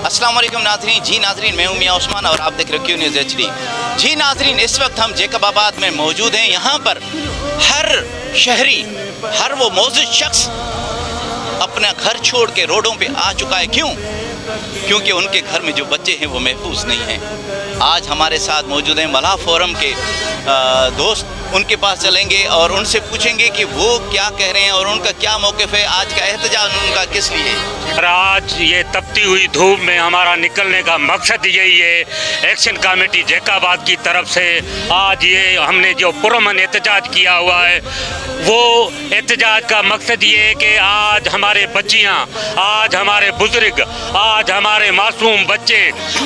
अस्सलाम वालेकुम नाज़रीन। जी नाज़रीन, मैं हूं मियां उस्मान और आप देख रहे क्यू न्यूज़ HD। जी नाज़रीन, इस वक्त हम जैकबाबाद में मौजूद हैं। यहाँ पर हर शहरी, हर वो मौजूद शख्स अपना घर छोड़ के रोडों पे आ चुका है। क्यों? क्योंकि उनके घर में जो बच्चे हैं वो महफूज नहीं हैं। आज हमारे साथ मौजूद हैं मलाह फोरम के दोस्त, उनके पास चलेंगे और उनसे पूछेंगे कि वो क्या कह रहे हैं और उनका क्या मौक़िफ़ है, आज का एहतजाज उनका किस लिए है। आज ये तपती हुई धूप में हमारा निकलने का मकसद यही है, एक्शन कमेटी जैकाबाद की तरफ से आज ये हमने जो पुरअमन एहतजाज किया हुआ है, वो एहतजाज का मकसद ये है कि आज हमारे बच्चियाँ, आज हमारे बुजुर्ग, आज हमारे मासूम बच्चे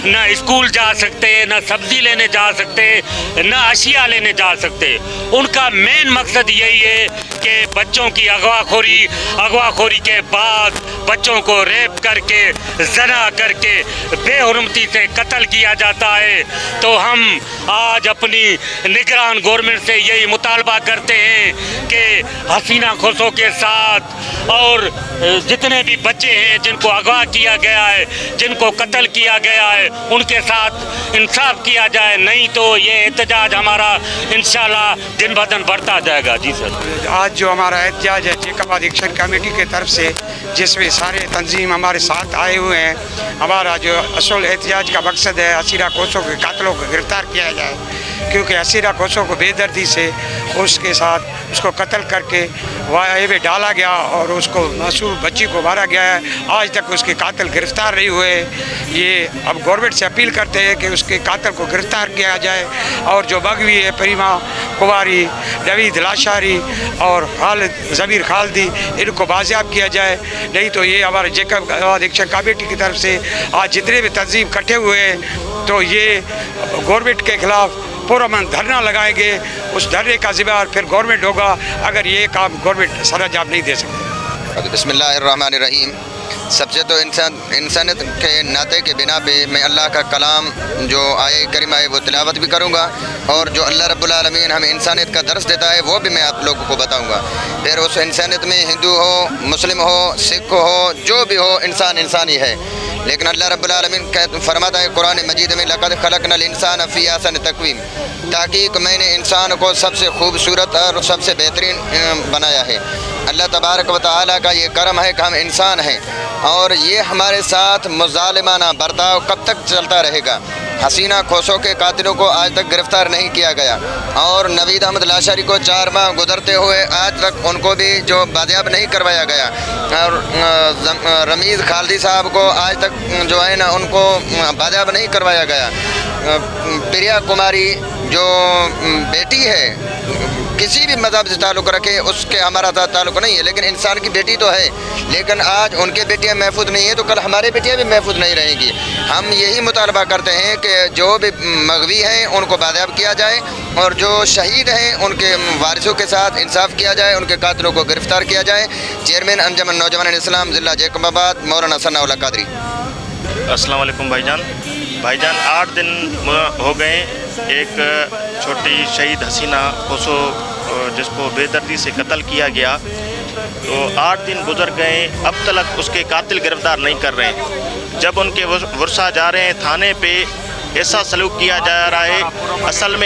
न स्कूल जा सकते, न सब्ज़ी लेने जा सकते, न अशिया लेने जा सकते। उनका मेन मकसद यही है कि बच्चों की अगवाखोरी के बाद बच्चों को रेप करके, जना करके बेहुरमती से कत्ल किया जाता है। तो हम आज अपनी निगरान गवर्नमेंट से यही मुतालबा करते हैं कि हसीना खुशों के साथ और जितने भी बच्चे हैं जिनको अगवा किया गया है, जिनको कत्ल किया गया है, उनके साथ इंसाफ किया जाए, नहीं तो ये एहतजाज हमारा इंशाल्लाह दिन ब दिन बढ़ता जाएगा। जी सर, आज जो हमारा एहतजाज है जैकाबाद एक्शन कमेटी की तरफ से, जिसमें सारे तंजीम हमारे साथ आए हुए हैं, हमारा जो असल एहतजाज का मकसद है हसीना कोसों के कातलों को गिरफ़्तार किया जाए। क्योंकि हसीना कोसों को बेदर्दी से उसके साथ उसको कत्ल करके वाय में डाला गया और उसको मासूम बच्ची को मारा गया है। आज तक उसके कातिल गिरफ़्तार नहीं हुए। ये अब गवर्नमेंट से अपील करते हैं कि उसके कातिल को गिरफ़्तार किया जाए और जो बगवी है परिमा कुमारी, नवीद लाशारी और खालिद ज़मीर खालदी, इनको बाजियाब किया जाए। नहीं तो ये हमारे जैकाबाद एक्शन कमेटी की तरफ से आज जितने भी तंजीम इकट्ठे हुए हैं, तो ये गवर्नमेंट के ख़िलाफ़ पुरअमन धरना लगाएंगे। उस धरने का ज़िम्मेदार फिर गवर्नमेंट होगा अगर ये काम गवर्नमेंट सरअंजाम नहीं दे सकती। बिस्मिल्लाहिर्रहमानिर्रहीम। सबसे तो इंसानियत के नाते के बिना पे मैं अल्लाह का कलाम जो आए करीमा है वो तिलावत भी करूँगा और जो अल्लाह रब्बुल आलमीन हमें इंसानियत का दर्स देता है वो भी मैं आप लोगों को बताऊँगा। फिर उस इंसानियत में हिंदू हो, मुस्लिम हो, सिख हो, जो भी हो, इंसान ही है। लेकिन अल्लाह रब्बुल आलमीन फरमाता है कुरान मजीद में, लक़द खलक़नल इंसान फ़ी अहसन तक़वीम, ताकि मैंने इंसान को सबसे खूबसूरत और सबसे बेहतरीन बनाया है। अल्लाह तबारक व तआला का ये करम है कि हम इंसान हैं और ये हमारे साथ मुज़ालिमाना बर्ताव कब तक चलता रहेगा। हसीना खोसों के कातिलों को आज तक गिरफ़्तार नहीं किया गया और नवीद अहमद लाशारी को 4 माह गुजरते हुए आज तक उनको भी जो बाजियाब नहीं करवाया गया और रमीज़ खालदी साहब को आज तक जो है ना उनको बाजियाब नहीं करवाया गया। प्रिया कुमारी जो बेटी है, किसी भी मज़हब से ताल्लुक़ रखे उसके हमारा साथ ताल्लुक़ नहीं है, लेकिन इंसान की बेटी तो है। लेकिन आज उनके बेटियां महफूज नहीं है तो कल हमारी बेटियां भी महफूज नहीं रहेंगी। हम यही मुतालबा करते हैं कि जो भी मगवी हैं उनको बाजियाब किया जाए और जो शहीद हैं उनके वारिसों के साथ इंसाफ किया जाए, उनके कातिलों को गिरफ़्तार किया जाए। चेयरमैन अंजमन नौजवान इस्लाम ज़िला जैकबाबाद मौलाना सनाउल्लाह कादरी। अस्सलाम वालेकुम भाईजान। 8 दिन हो गए एक छोटी शहीद हसीना कोसो जिसको बेदर्दी से कत्ल किया गया, तो 8 दिन गुजर गए, अब तक उसके कातिल गिरफ़्तार नहीं कर रहे हैं। जब उनके वर्षा जा रहे हैं थाने पे, ऐसा सलूक किया जा रहा है। असल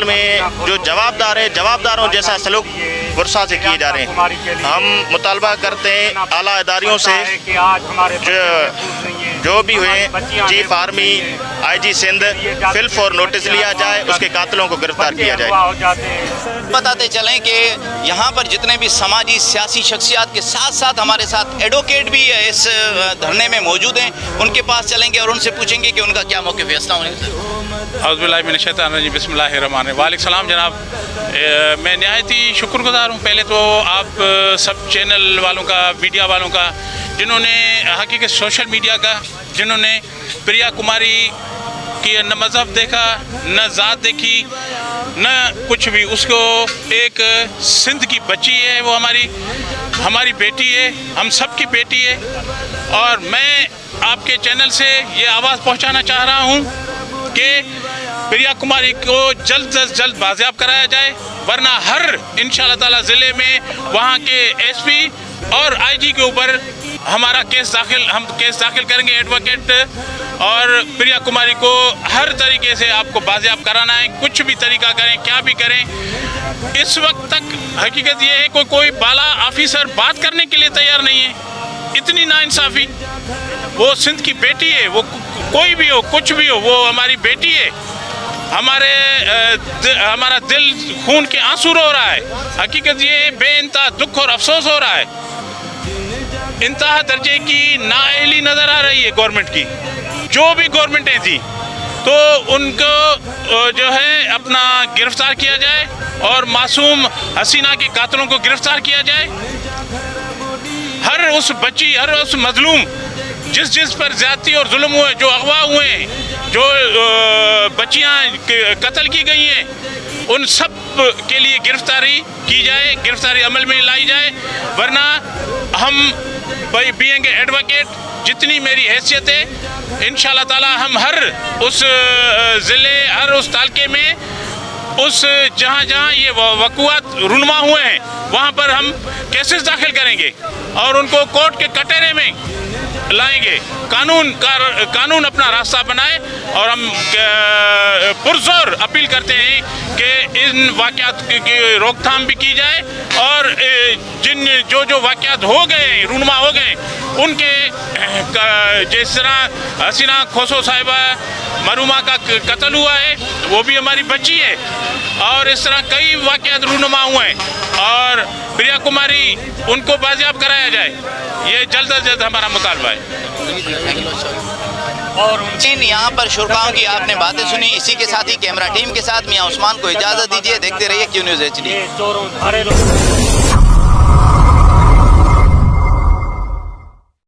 में जो जवाबदार है, जवाबदारों जैसा सलूक वर्षा से किए जा रहे हैं। हम मुतालबा करते हैं आला अदारियों से जो भी हुए चीफ आर्मी, IG सिंध, फिल फॉर नोटिस लिया जाए, उसके कातिलों को गिरफ़्तार किया जाए। बताते चलें कि यहाँ पर जितने भी समाजी सियासी शख्सियात के साथ साथ हमारे साथ एडवोकेट भी इस धरने में मौजूद हैं। उनके पास चलेंगे और उनसे पूछेंगे कि उनका क्या मौक़िफ़ है। अस्सलाम वालेकुम। औज़ुबिल्लाहि मिनश्शैतानिर्रजीम, बिस्मिल्लाहिर्रहमानिर्रहीम। वालेकुम सलाम जनाब। मैं नहायत ही शुक्रगुज़ार हूँ पहले तो आप सब चैनल वालों का, मीडिया वालों का, जिन्होंने हकीकत सोशल मीडिया का, जिन्होंने प्रिया कुमारी की न मज़हब देखा, न ज़ात देखी, न कुछ भी, उसको एक सिंध की बच्ची है, वो हमारी बेटी है, हम सब की बेटी है। और मैं आपके चैनल से ये आवाज़ पहुंचाना चाह रहा हूं कि प्रिया कुमारी को जल्द से जल्द बाजियाब कराया जाए, वरना हर इंशाअल्लाह ताला ज़िले में वहाँ के SP और आईजी के ऊपर हमारा हम केस दाखिल करेंगे। एडवोकेट और प्रिया कुमारी को हर तरीके से आपको बाजियाब कराना है, कुछ भी तरीका करें, क्या भी करें। इस वक्त तक हकीकत ये है कोई बाला ऑफिसर बात करने के लिए तैयार नहीं है। इतनी नाइंसाफ़ी। वो सिंध की बेटी है, वो कोई भी हो, कुछ भी हो, वो हमारी बेटी है। हमारा दिल खून के आंसू रो रहा है। हकीकत ये बेइंतहा दुख और अफसोस हो रहा है। इंतहा दर्जे की नाअहली नज़र आ रही है गवर्नमेंट की। जो भी गवर्नमेंटें थी तो उनको जो है अपना गिरफ्तार किया जाए और मासूम हसीना के कातलों को गिरफ्तार किया जाए। हर उस बच्ची, हर उस मजलूम जिस पर ज़्यादती और जुल्म हुए, जो अगवा हुए हैं, जो बच्चियां कत्ल की गई हैं, उन सब के लिए गिरफ्तारी की जाए, गिरफ्तारी अमल में लाई जाए। वरना हम बीइंग एडवोकेट, जितनी मेरी हैसियत है, इंशाल्लाह ताला हम हर उस ज़िले, हर उस तालके में, उस जहाँ ये वक़ुआत रुनमा हुए हैं, वहाँ पर हम केसेस दाखिल करेंगे और उनको कोर्ट के कटहरे में लाएंगे। कानून अपना रास्ता बनाए। और हम पुरजोर अपील करते हैं कि इन वाक़यात की रोकथाम भी की जाए और जो वाक़यात हो गए, रूनमा हो गए, उनके जिस तरह हसीना खोसो साहिबा मरूमा का कत्ल हुआ है, वो भी हमारी बच्ची है, और इस तरह कई वाक़यात रूनुमा हुए हैं, और प्रिया कुमारी उनको बाजियाब कराया जाए। ये जल्द अज जल्द हमारा मुतालबा है। और यहाँ पर शुरकाओं की आपने बातें सुनी। इसी के साथ ही कैमरा टीम के साथ मियां उस्मान को इजाज़त दीजिए। देखते रहिए क्यू न्यूज़ HD।